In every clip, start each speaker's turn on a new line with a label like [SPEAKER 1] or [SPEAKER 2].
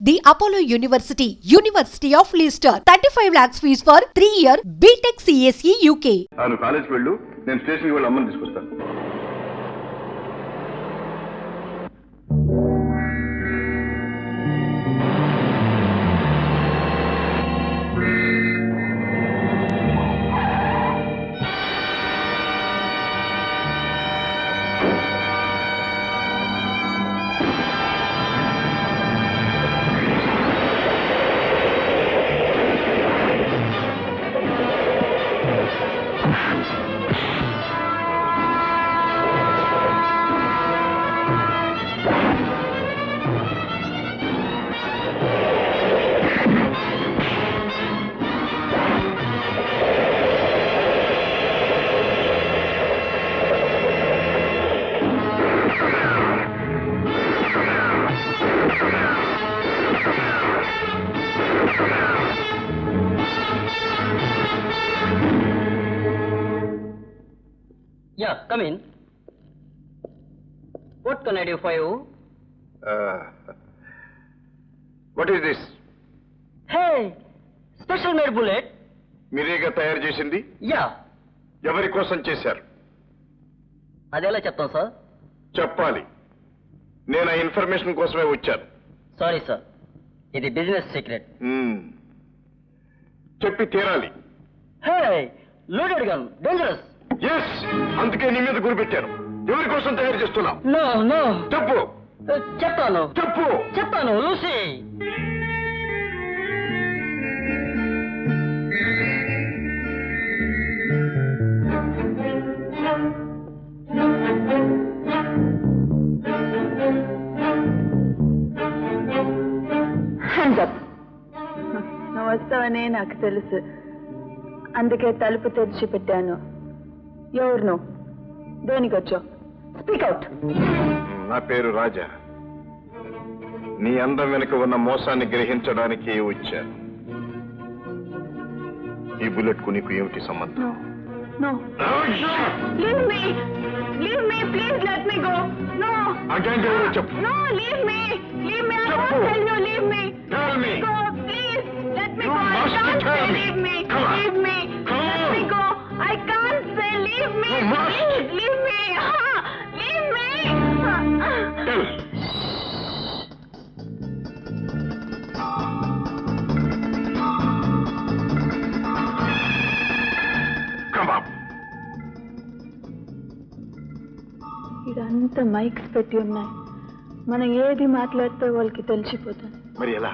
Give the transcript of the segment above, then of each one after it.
[SPEAKER 1] The Apollo University, University of Leicester, 35 lakhs fees for 3-year BTech CSE UK.
[SPEAKER 2] అను కాలేజ్కి వెళ్ళు, నేను స్టేషన్కి వెళ్ళి అమ్మని తీసుకొస్తాను.
[SPEAKER 3] Yeah, come in. What can I do for you?
[SPEAKER 2] What is this?
[SPEAKER 3] Hey, special made bullet.
[SPEAKER 2] మీరేగా తయారు చేసింది?
[SPEAKER 3] Yeah.
[SPEAKER 2] ఎవరి కోసం చేశారు?
[SPEAKER 3] అదెలా చెప్తాం సార్?
[SPEAKER 2] చెప్పాలి. నేను ఆ ఇన్ఫర్మేషన్ కోసమే వచ్చాను.
[SPEAKER 3] సారీ సార్, ఇది బిజినెస్ సీక్రెట్.
[SPEAKER 2] చెప్పి తీరాలి.
[SPEAKER 3] Hey, loaded gun, dangerous.
[SPEAKER 2] Yes, అందుకే నీ మీద గురి పెట్టాను. ఎవరి కోసం తయారు చేస్తున్నావు?
[SPEAKER 3] No no.
[SPEAKER 2] చెప్పు.
[SPEAKER 3] చెప్తాను.
[SPEAKER 2] చెప్పు.
[SPEAKER 3] చెప్తాను, లూసీ.
[SPEAKER 4] నువ్వు వస్తావనే నాకు తెలుసు, అందుకే తలుపు తెరిచి పెట్టాను. ఎవరు నువ్వు? దేనికి వచ్చావు? Speak out.
[SPEAKER 2] నా పేరు రాజా. నీ అందం వెనుక ఉన్న మోసాన్ని గ్రహించడానికి వచ్చాను. ఈ బుల్లెట్ కు నీకు ఏమిటి సంబంధం?
[SPEAKER 4] No. Leave me. Leave me. Please let me go. No.
[SPEAKER 2] Again, చెప్పు.
[SPEAKER 4] No, leave me. Leave me. I won't tell you. Leave me.
[SPEAKER 2] Tell me.
[SPEAKER 4] Go, please. Let me
[SPEAKER 2] You
[SPEAKER 4] go. I
[SPEAKER 2] must
[SPEAKER 4] can't
[SPEAKER 2] tell
[SPEAKER 4] say
[SPEAKER 2] me.
[SPEAKER 4] leave me.
[SPEAKER 2] Come on.
[SPEAKER 4] Leave me.
[SPEAKER 2] Come
[SPEAKER 4] Let
[SPEAKER 2] on.
[SPEAKER 4] me go. I can't say leave me.
[SPEAKER 2] You must.
[SPEAKER 4] Please, leave me. Leave me.
[SPEAKER 2] Tell. Come up.
[SPEAKER 4] ఇదంతా mics పెట్టి ఉన్నాయి. మనం ఏది మాట్లాడితే వాళ్ళకి తెలిసిపోతుంది.
[SPEAKER 2] మరి ఎలా?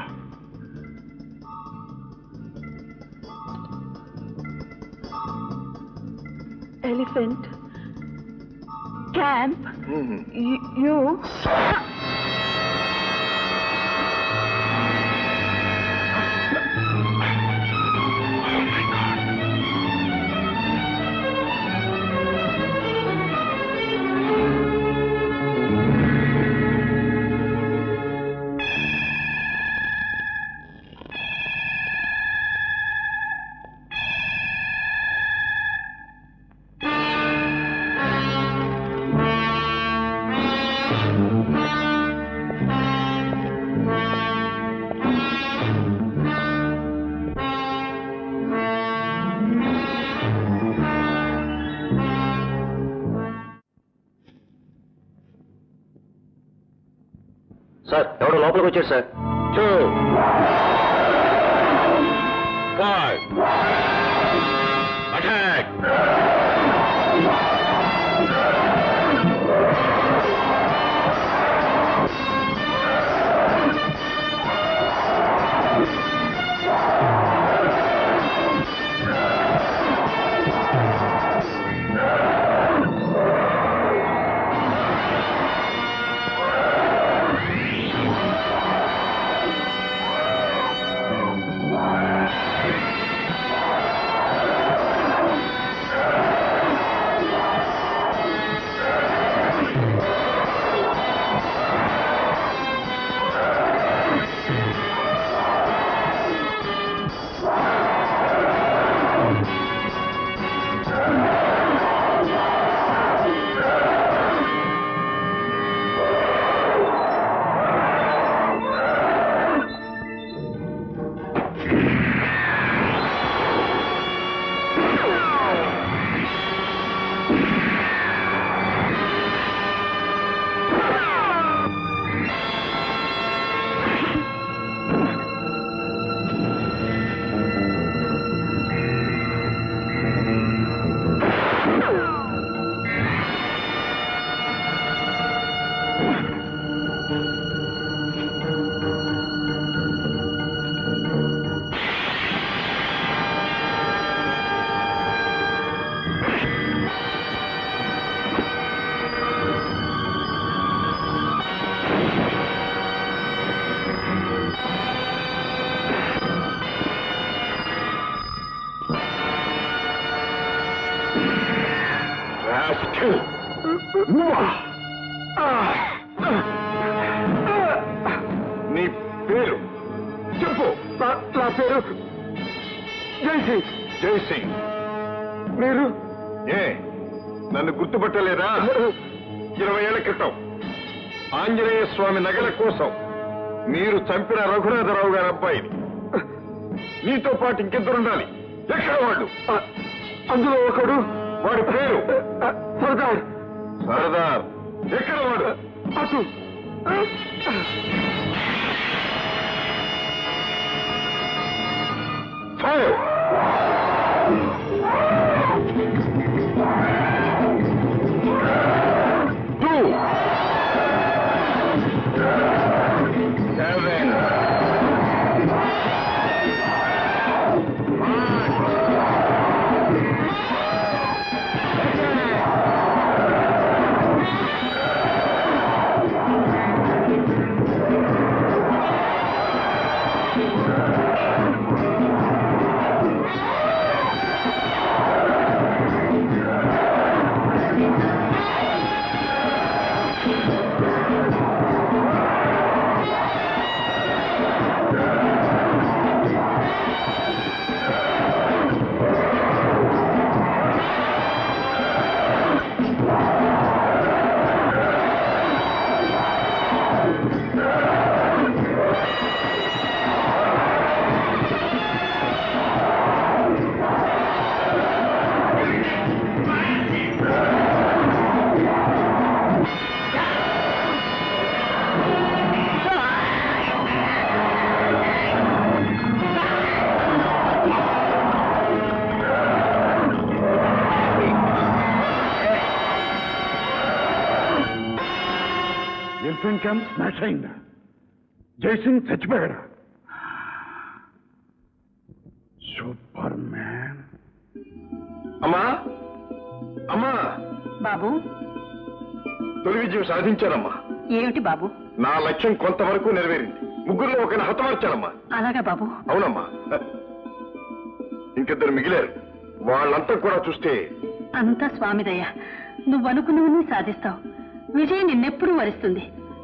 [SPEAKER 4] Elephant camp you.
[SPEAKER 3] సార్, ఎవడో లోపలికి వచ్చాడు సార్.
[SPEAKER 2] 2 5 Attack! నీ పేరు చెప్పు.
[SPEAKER 5] నా పేరు జైసింగ్.
[SPEAKER 2] జైసింగ్.
[SPEAKER 5] మీరు
[SPEAKER 2] ఏ నన్ను గుర్తుపట్టలేదా? 20 ఏళ్ల క్రితం ఆంజనేయ స్వామి నగల కోసం మీరు చంపిన రఘునాథరావు గారి అబ్బాయిని. మీతో పాటు ఇంకెద్దరుండాలి. ఎక్కడ వాళ్ళు?
[SPEAKER 5] అందులో ఒకడు.
[SPEAKER 2] వాడి పేరు
[SPEAKER 5] సర్దార్.
[SPEAKER 2] సర్దార్. ఎక్కడ వాడు?
[SPEAKER 5] అటు.
[SPEAKER 2] Fire. Two. 7.
[SPEAKER 5] Elephant camp smash అయిందా? జైసింగ్ చచ్చిపోయాడా? Super man.
[SPEAKER 2] అమ్మా, అమ్మా,
[SPEAKER 4] బాబు
[SPEAKER 2] తొలి విజయం సాధించానమ్మా.
[SPEAKER 4] ఏమిటి బాబు?
[SPEAKER 2] నా లక్ష్యం కొంతవరకు నెరవేరింది. ముగ్గురులో ఒకరిని హతమార్చానమ్మా.
[SPEAKER 4] అలాగా బాబు?
[SPEAKER 2] అవునమ్మా. ఇంకిద్దరు మిగిలారు. వాళ్ళంతా కూడా చూస్తే
[SPEAKER 4] అంతా స్వామిదయ్య. నువ్వు అనుకున్నవన్నీ సాధిస్తావు. విజయం నిన్నెప్పుడూ వరిస్తుంది.